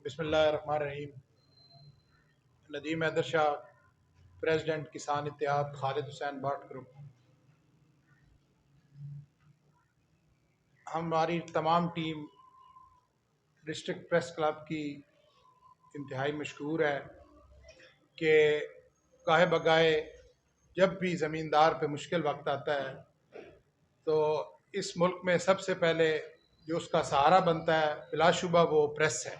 बिस्मिल्लाहिर्रहमानिर्रहीम। नदीम हैदर शाह, प्रेसिडेंट किसान इत्तेहाद खालिद हुसैन बाट ग्रुप। हमारी तमाम टीम डिस्ट्रिक्ट प्रेस क्लब की इंतहाई मशहूर है कि गाहे बगाहे जब भी ज़मींदार पे मुश्किल वक्त आता है तो इस मुल्क में सबसे पहले जो उसका सहारा बनता है बिलाशुबा वो प्रेस है।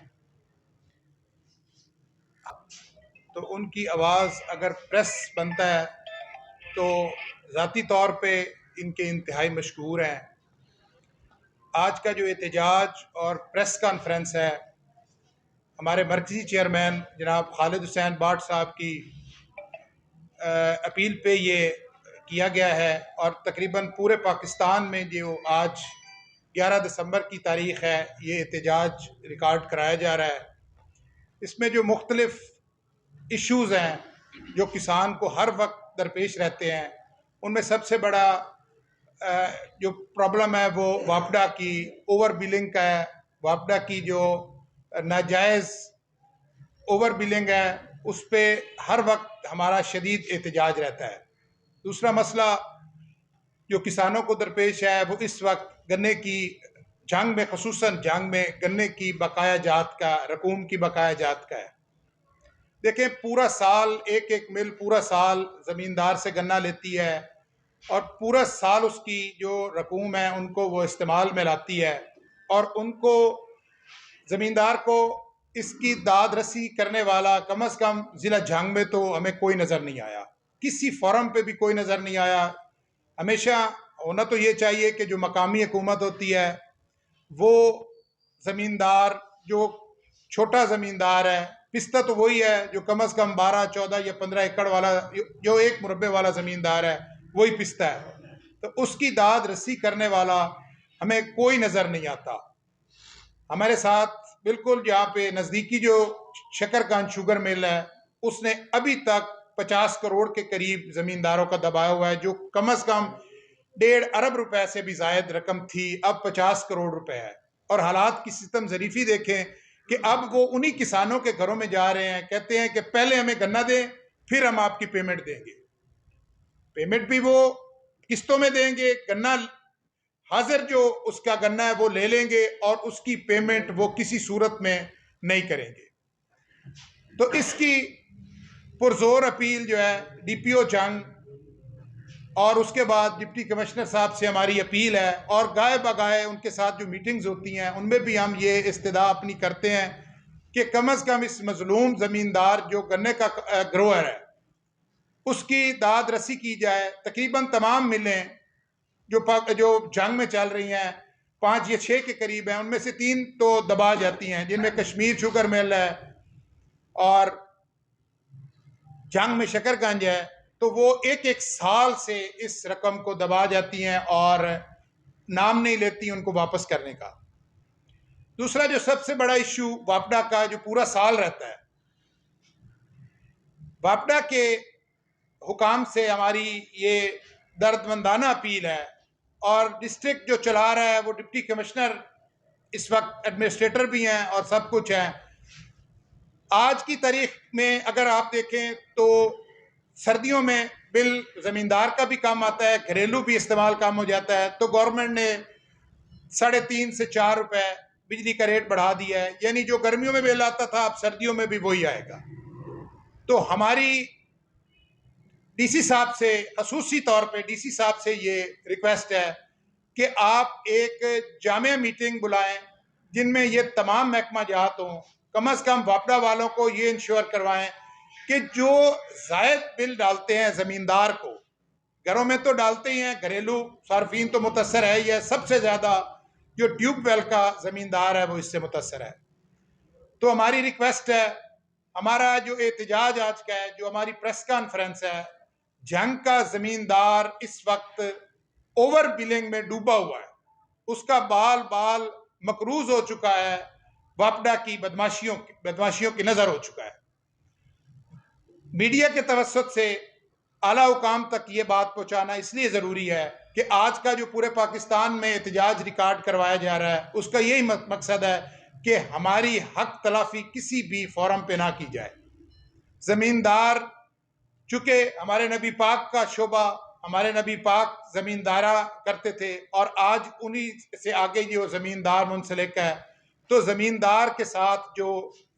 तो उनकी आवाज़ अगर प्रेस बनता है तो ज़ाती तौर पे इनके इंतहाई मशहूर हैं। आज का जो एहतजाज और प्रेस कॉन्फ्रेंस है, हमारे मरकज़ी चेयरमैन जनाब खालिद हुसैन बाट साहब की अपील पे ये किया गया है और तकरीबन पूरे पाकिस्तान में जो आज 11 दिसंबर की तारीख़ है ये एहतजाज रिकॉर्ड कराया जा रहा है। इसमें जो मुख्तलिफ इश्यूज़ हैं जो किसान को हर वक्त दरपेश रहते हैं, उनमें सबसे बड़ा जो प्रॉब्लम है वो वापडा की ओवर बिलिंग का है। वापडा की जो नाजायज़ ओवर बिलिंग है उस पर हर वक्त हमारा शदीद एहतजाज रहता है। दूसरा मसला जो किसानों को दरपेश है वो इस वक्त गन्ने की जंग में, खसूसन जंग में गन्ने की बकाया जात का, रकूम की बकाया जात का है। देखें, पूरा साल एक एक मिल पूरा साल ज़मींदार से गन्ना लेती है और पूरा साल उसकी जो रकूम है उनको वो इस्तेमाल में लाती है और उनको ज़मींदार को इसकी दाद रसी करने वाला कम अज़ कम ज़िला जंग में तो हमें कोई नज़र नहीं आया, किसी फोरम पे भी कोई नज़र नहीं आया। हमेशा होना तो ये चाहिए कि जो मकामी हुकूमत होती है वो ज़मींदार, जो छोटा ज़मींदार है, पिसता तो वही है जो कम अज़ कम 12, 14 या 15 एकड़ वाला, जो एक मुरब्बे वाला ज़मींदार है वही पिसता है। तो उसकी दाद रसी करने वाला हमें कोई नज़र नहीं आता। हमारे साथ बिल्कुल यहाँ पे नज़दीकी जो शकरकांद शुगर मिल है उसने अभी तक 50 करोड़ के करीब ज़मींदारों का दबाया हुआ है, जो कम अज़ कम 1.5 अरब रुपए से भी जायद रकम थी, अब 50 करोड़ रुपए है। और हालात की सितम ज़रीफ़ी देखें कि अब वो उन्हीं किसानों के घरों में जा रहे हैं, कहते हैं कि पहले हमें गन्ना दें फिर हम आपकी पेमेंट देंगे। पेमेंट भी वो किस्तों में देंगे, गन्ना हाजिर जो उसका गन्ना है वो ले लेंगे और उसकी पेमेंट वो किसी सूरत में नहीं करेंगे। तो इसकी पुरजोर अपील जो है डीपीओ जंग और उसके बाद डिप्टी कमिश्नर साहब से हमारी अपील है और गाय बगाए उनके साथ जो मीटिंग्स होती हैं उनमें भी हम ये इस्तदा अपनी करते हैं कि कम अज़ कम इस मजलूम ज़मींदार जो गन्ने का ग्रोअर है उसकी दाद रसी की जाए। तकरीबन तमाम मिलें जो जंग में चल रही हैं 5 या 6 के करीब हैं, उनमें से 3 तो दबा जाती हैं, जिनमें कश्मीर शुगर मिल है और जंग में शकरगंज है। तो वो एक एक साल से इस रकम को दबा जाती हैं और नाम नहीं लेती उनको वापस करने का। दूसरा जो सबसे बड़ा इशू वापडा का जो पूरा साल रहता है, वापडा के हुकाम से हमारी ये दर्दमंदाना अपील है और डिस्ट्रिक्ट जो चला रहा है वो डिप्टी कमिश्नर इस वक्त एडमिनिस्ट्रेटर भी हैं और सब कुछ है। आज की तारीख में अगर आप देखें तो सर्दियों में बिल ज़मींदार का भी काम आता है, घरेलू भी इस्तेमाल काम हो जाता है। तो गवर्नमेंट ने 3.5 से 4 रुपए बिजली का रेट बढ़ा दिया है, यानी जो गर्मियों में बिल आता था अब सर्दियों में भी वही आएगा। तो हमारी डीसी साहब से, खसूसी तौर पे डीसी साहब से ये रिक्वेस्ट है कि आप एक जामिया मीटिंग बुलाएं जिनमें ये तमाम महकमा जात हों। कम अज़ कम वापडा वालों को ये इंश्योर करवाएं कि जो जायद बिल डालते हैं ज़मींदार को, घरों में तो डालते ही हैं, घरेलू सार्फिन तो मुतासर है ही है, सबसे ज़्यादा जो ट्यूबवेल का ज़मींदार है वो इससे मुतासर है। तो हमारी रिक्वेस्ट है, हमारा जो एहतजाज आज का है, जो हमारी प्रेस कॉन्फ्रेंस है, जंग का ज़मींदार इस वक्त ओवर बिलिंग में डूबा हुआ है, उसका बाल बाल मकरूज हो चुका है, वापडा की बदमाशियों की नज़र हो चुका है। मीडिया के तवस्सुत से आला हुकाम तक ये बात पहुँचाना इसलिए ज़रूरी है कि आज का जो पूरे पाकिस्तान में एहतजाज रिकॉर्ड करवाया जा रहा है उसका यही मकसद है कि हमारी हक तलाफी किसी भी फोरम पे ना की जाए। ज़मींदार, चूंकि हमारे नबी पाक का शोबा, हमारे नबी पाक ज़मींदारा करते थे और आज उन्हीं से आगे जो ज़मींदार मुंसलिक है, तो ज़मींदार के साथ जो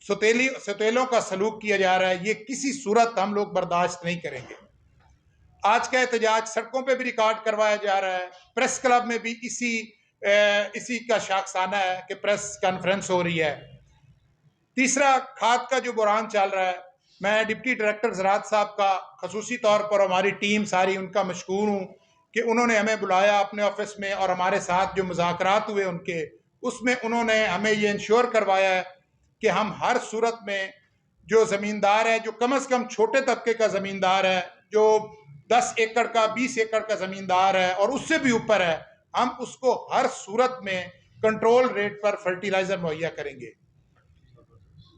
सतेलों का सलूक किया जा रहा है, ये किसी सूरत हम लोग बर्दाश्त नहीं करेंगे। आज का एहतजाज सड़कों पे भी रिकॉर्ड करवाया जा रहा है, प्रेस क्लब में भी इसी का शाखसाना है कि प्रेस कॉन्फ्रेंस हो रही है। तीसरा, खाद का जो बुरान चल रहा है, मैं डिप्टी डायरेक्टर ज़राअत साहब का खसूसी तौर पर, हमारी टीम सारी उनका मशकूर हूँ कि उन्होंने हमें बुलाया अपने ऑफिस में और हमारे साथ जो मुज़ाकरात हुए उनके, उसमें उन्होंने हमें ये इंश्योर करवाया है कि हम हर सूरत में जो ज़मींदार है, जो कम से कम छोटे तबके का ज़मींदार है, जो 10 एकड़ का 20 एकड़ का ज़मींदार है और उससे भी ऊपर है, हम उसको हर सूरत में कंट्रोल रेट पर फर्टिलाइज़र मुहैया करेंगे।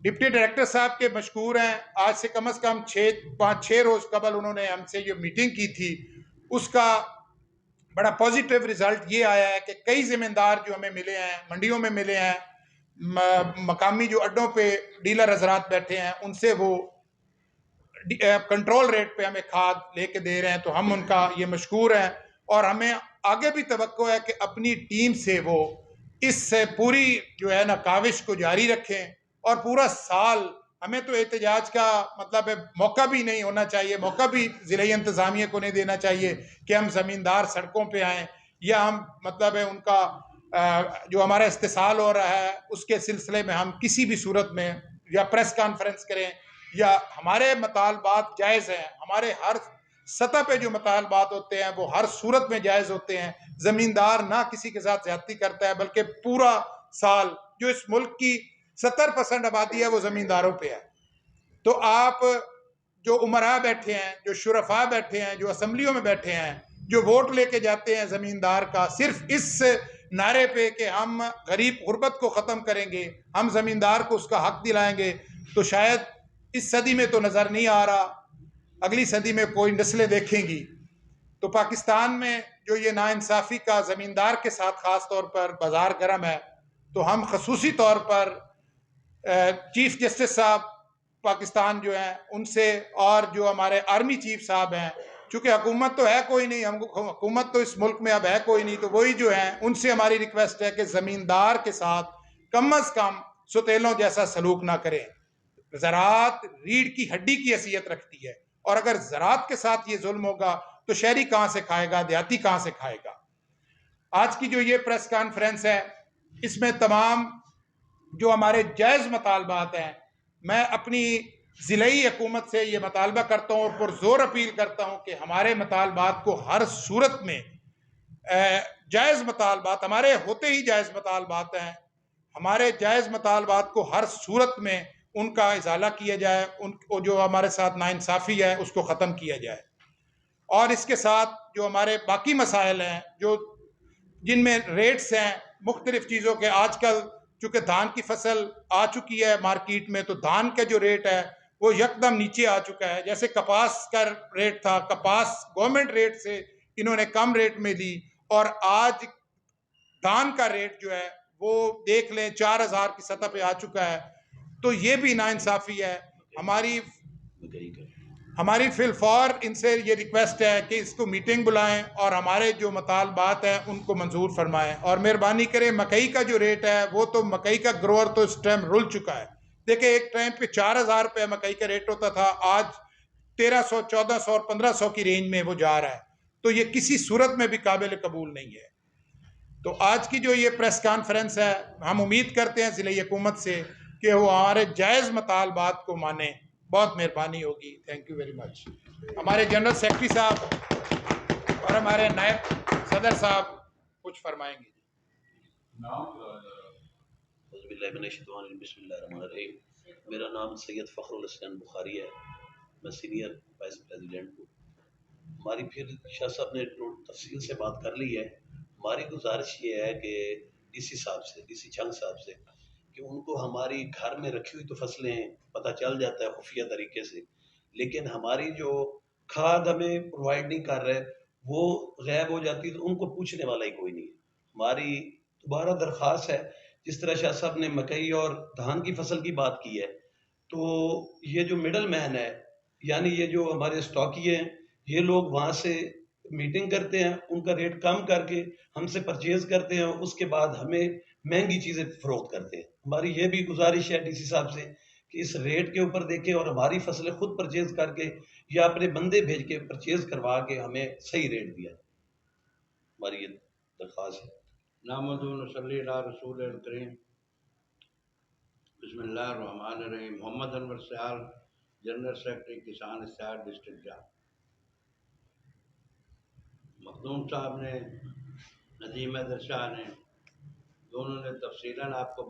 डिप्टी डायरेक्टर साहब के मशकूर हैं, आज से कम 5-6 रोज कबल उन्होंने हमसे जो मीटिंग की थी, उसका बड़ा पॉजिटिव रिजल्ट ये आया है कि कई जिम्मेदार जो हमें मिले हैं, मंडियों में मिले हैं, मकामी जो अड्डों पे डीलर हजरात बैठे हैं, उनसे वो कंट्रोल रेट पे हमें खाद लेके दे रहे हैं, तो हम उनका ये मशकूर हैं। और हमें आगे भी तवक्को है कि अपनी टीम से वो इस पूरी जो है ना काविश को जारी रखें और पूरा साल, हमें तो एहतजाज का मतलब है मौका भी नहीं होना चाहिए, मौका भी ज़िला इंतज़ामिया को नहीं देना चाहिए कि हम ज़मींदार सड़कों पे आएँ या हम मतलब है उनका जो हमारा इस्तेसाल हो रहा है उसके सिलसिले में हम किसी भी सूरत में या प्रेस कॉन्फ्रेंस करें या हमारे मतालबात जायज़ हैं। हमारे हर सतह पे जो मतालबात होते हैं वो हर सूरत में जायज़ होते हैं। ज़मींदार ना किसी के साथ ज़्यादती करता है, बल्कि पूरा साल जो इस मुल्क की 70% आबादी है वो ज़मींदारों पे है। तो आप जो उमरा बैठे हैं, जो शुरफा बैठे हैं, जो असम्बलियों में बैठे हैं, जो वोट लेके जाते हैं ज़मींदार का सिर्फ इस नारे पे कि हम गरीब गुर्बत को ख़त्म करेंगे, हम ज़मींदार को उसका हक दिलाएंगे, तो शायद इस सदी में तो नज़र नहीं आ रहा, अगली सदी में कोई नस्लें देखेंगी। तो पाकिस्तान में जो ये नाइंसाफ़ी का ज़मींदार के साथ ख़ास तौर पर बाज़ार गर्म है, तो हम खसूसी तौर पर चीफ जस्टिस साहब पाकिस्तान जो हैं उनसे और जो हमारे आर्मी चीफ साहब हैं, चूंकि हुकूमत तो है कोई नहीं, हमको हुकूमत तो इस मुल्क में अब है कोई नहीं, तो वही जो है उनसे हमारी रिक्वेस्ट है कि ज़मींदार के साथ कम अज़ कम सुतेलों जैसा सलूक ना करें। ज़राअत रीढ़ की हड्डी की हैसियत रखती है और अगर ज़राअत के साथ ये जुल्म होगा तो शहरी कहाँ से खाएगा, देहाती कहाँ से खाएगा। आज की जो ये प्रेस कॉन्फ्रेंस है, इसमें तमाम जो हमारे जायज़ मतालबात हैं, मैं अपनी ज़िलाई हुकूमत से ये मतालबा करता हूँ और पुरज़ोर अपील करता हूँ कि हमारे मतालबात को हर सूरत में जायज़ मतालबात, हमारे होते ही जायज़ मतालबात हैं, हमारे जायज़ मतालबात को हर सूरत में उनका इजाला किया जाए, उनको जो हमारे साथ नाइंसाफ़ी है उसको ख़त्म किया जाए। और इसके साथ जो हमारे बाकी मसाइल हैं, जो जिनमें रेट्स हैं मुख्तलिफ़ चीज़ों के, आजकल चूँकि धान की फसल आ चुकी है मार्केट में, तो धान का जो रेट है वो यकदम नीचे आ चुका है। जैसे कपास का रेट था, कपास गवर्नमेंट रेट से इन्होंने कम रेट में दी और आज धान का रेट जो है वो देख लें 4000 की सतह पे आ चुका है। तो ये भी नाइंसाफ़ी है। हमारी फिलफौर इनसे ये रिक्वेस्ट है कि इसको मीटिंग बुलाएं और हमारे जो मतालबात हैं उनको मंजूर फरमाएं और मेहरबानी करें। मकई का जो रेट है वो तो मकई का ग्रोअर तो इस टाइम रुल चुका है। देखिए, एक टाइम पे 4000 रुपये मकई का रेट होता था, आज 1300, 1400 और 1500 की रेंज में वो जा रहा है। तो ये किसी सूरत में भी काबिल कबूल नहीं है। तो आज की जो ये प्रेस कॉन्फ्रेंस है, हम उम्मीद करते हैं ज़िला हुकूमत से कि वो हमारे जायज़ मतालबात को माने, बहुत मेहरबानी होगी। Thank you very much. हमारे जनरल सेक्रेटरी साहब और हमारे नायब सदर साहब कुछ फरमाएंगे। मेरा नाम सैयद फ़खरुल हसन बुखारी है, मैं सीनियर वाइस प्रेसिडेंट हूँ। हमारी फिर शाह साहब ने तफसील से बात कर ली है। हमारी गुजारिश ये है कि डीसी साहब से, डीसी चंग साहब से, कि उनको हमारी घर में रखी हुई तो फसलें पता चल जाता है खुफिया तरीके से, लेकिन हमारी जो खाद हमें प्रोवाइड नहीं कर रहे वो गायब हो जाती है, तो उनको पूछने वाला ही कोई नहीं है। हमारी दोबारा दरख्वास्त है जिस तरह शाह साहब ने मकई और धान की फसल की बात की है, तो ये जो मिडल मैन है, यानी ये जो हमारे स्टॉकी हैं, ये लोग वहाँ से मीटिंग करते हैं, उनका रेट कम करके हमसे परचेज करते हैं, उसके बाद हमें महंगी चीज़ें फरोख्त करते हैं। हमारी ये भी गुजारिश है डीसी साहब से कि इस रेट के ऊपर देखें और हमारी फसलें खुद परचेज करके या अपने बंदे भेज के परचेज करवा के हमें सही रेट दिया। हमारी ये दरख्वास्त है। नामदुनसल्ली अला रसूल करीम। बिस्मिल्लाहिर्रहमानिर्रहीम। मोहम्मद अनवर सयाल, जनरल सेक्रेटरी किसान इस्तेहार डिस्ट्रिक्ट जा। मखदूम साहब ने, नदीम हैदर शाह ने, दोनों ने तफसीलन आपको